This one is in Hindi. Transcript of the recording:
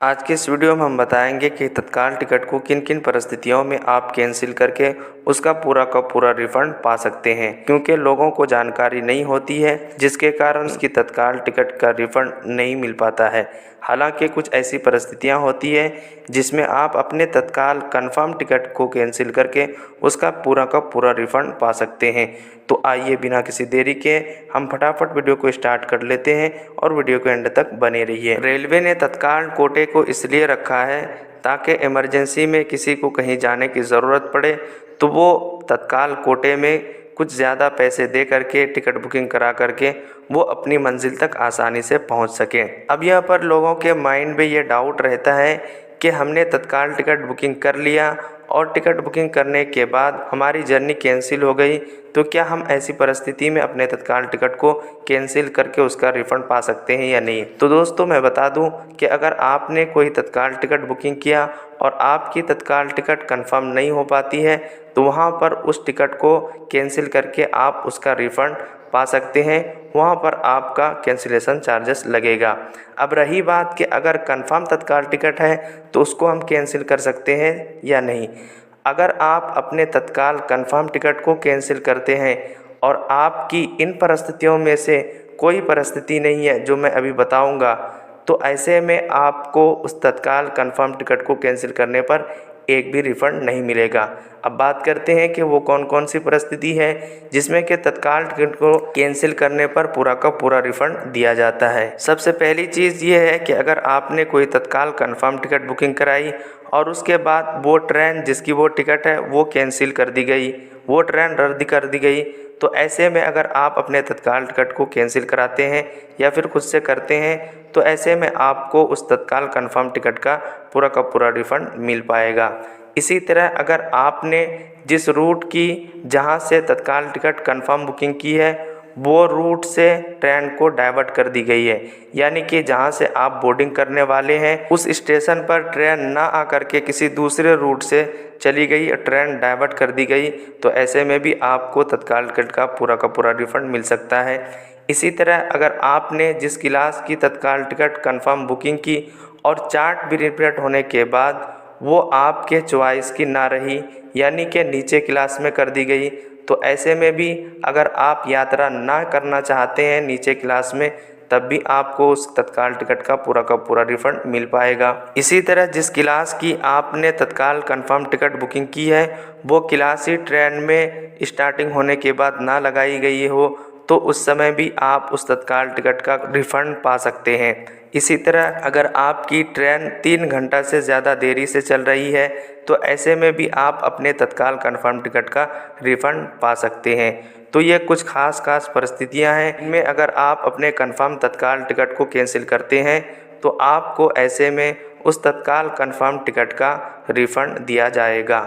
आज के इस वीडियो में हम बताएंगे कि तत्काल टिकट को किन किन परिस्थितियों में आप कैंसिल करके उसका पूरा का पूरा रिफंड पा सकते हैं, क्योंकि लोगों को जानकारी नहीं होती है जिसके कारण उसकी तत्काल टिकट का रिफंड नहीं मिल पाता है। हालांकि कुछ ऐसी परिस्थितियां होती है जिसमें आप अपने तत्काल कंफर्म टिकट को कैंसिल करके उसका पूरा का पूरा रिफंड पा सकते हैं। तो आइए बिना किसी देरी के हम फटाफट वीडियो को स्टार्ट कर लेते हैं और वीडियो के एंड तक बने रहिए। रेलवे ने तत्काल कोटे को इसलिए रखा है ताकि इमरजेंसी में किसी को कहीं जाने की ज़रूरत पड़े तो वो तत्काल कोटे में कुछ ज़्यादा पैसे दे करके टिकट बुकिंग करा करके वो अपनी मंजिल तक आसानी से पहुंच सकें। अब यहाँ पर लोगों के माइंड में ये डाउट रहता है कि हमने तत्काल टिकट बुकिंग कर लिया और टिकट बुकिंग करने के बाद हमारी जर्नी कैंसिल हो गई, तो क्या हम ऐसी परिस्थिति में अपने तत्काल टिकट को कैंसिल करके उसका रिफ़ंड पा सकते हैं या नहीं। तो दोस्तों मैं बता दूं कि अगर आपने कोई तत्काल टिकट बुकिंग किया और आपकी तत्काल टिकट कंफर्म नहीं हो पाती है तो वहां पर उस टिकट को कैंसिल करके आप उसका रिफ़ंड पा सकते हैं। वहाँ पर आपका कैंसिलेशन चार्जेस लगेगा। अब रही बात कि अगर कंफर्म तत्काल टिकट है तो उसको हम कैंसिल कर सकते हैं या नहीं। अगर आप अपने तत्काल कंफर्म टिकट को कैंसिल करते हैं और आपकी इन परिस्थितियों में से कोई परिस्थिति नहीं है जो मैं अभी बताऊंगा, तो ऐसे में आपको उस तत्काल कंफर्म टिकट को कैंसिल करने पर एक भी रिफ़ंड नहीं मिलेगा। अब बात करते हैं कि वो कौन कौन सी परिस्थिति है जिसमें कि तत्काल टिकट को कैंसिल करने पर पूरा का पूरा रिफ़ंड दिया जाता है। सबसे पहली चीज़ ये है कि अगर आपने कोई तत्काल कंफर्म टिकट बुकिंग कराई और उसके बाद वो ट्रेन जिसकी वो टिकट है वो कैंसिल कर दी गई, वो ट्रेन रद्द कर दी गई, तो ऐसे में अगर आप अपने तत्काल टिकट को कैंसिल कराते हैं या फिर खुद से करते हैं तो ऐसे में आपको उस तत्काल कंफर्म टिकट का पूरा रिफ़ंड मिल पाएगा। इसी तरह अगर आपने जिस रूट की जहां से तत्काल टिकट कंफर्म बुकिंग की है वो रूट से ट्रेन को डाइवर्ट कर दी गई है, यानी कि जहां से आप बोर्डिंग करने वाले हैं उस स्टेशन पर ट्रेन ना आकर के किसी दूसरे रूट से चली गई, ट्रेन डाइवर्ट कर दी गई, तो ऐसे में भी आपको तत्काल टिकट का पूरा रिफ़ंड मिल सकता है। इसी तरह अगर आपने जिस क्लास की तत्काल टिकट कंफर्म बुकिंग की और चार्ट भी रिप्रिंट होने के बाद वो आपके चॉइस की ना रही, यानी कि नीचे क्लास में कर दी गई, तो ऐसे में भी अगर आप यात्रा ना करना चाहते हैं नीचे क्लास में तब भी आपको उस तत्काल टिकट का पूरा रिफ़ंड मिल पाएगा। इसी तरह जिस क्लास की आपने तत्काल कंफर्म टिकट बुकिंग की है वो क्लास ही ट्रेन में स्टार्टिंग होने के बाद ना लगाई गई हो तो उस समय भी आप उस तत्काल टिकट का रिफ़ंड पा सकते हैं। इसी तरह अगर आपकी ट्रेन 3 घंटा से ज़्यादा देरी से चल रही है तो ऐसे में भी आप अपने तत्काल कंफर्म टिकट का रिफ़ंड पा सकते हैं। तो ये कुछ खास परिस्थितियां हैं इनमें अगर आप अपने कंफर्म तत्काल टिकट को कैंसिल करते हैं तो आपको ऐसे में उस तत्काल कंफर्म टिकट का रिफ़ंड दिया जाएगा।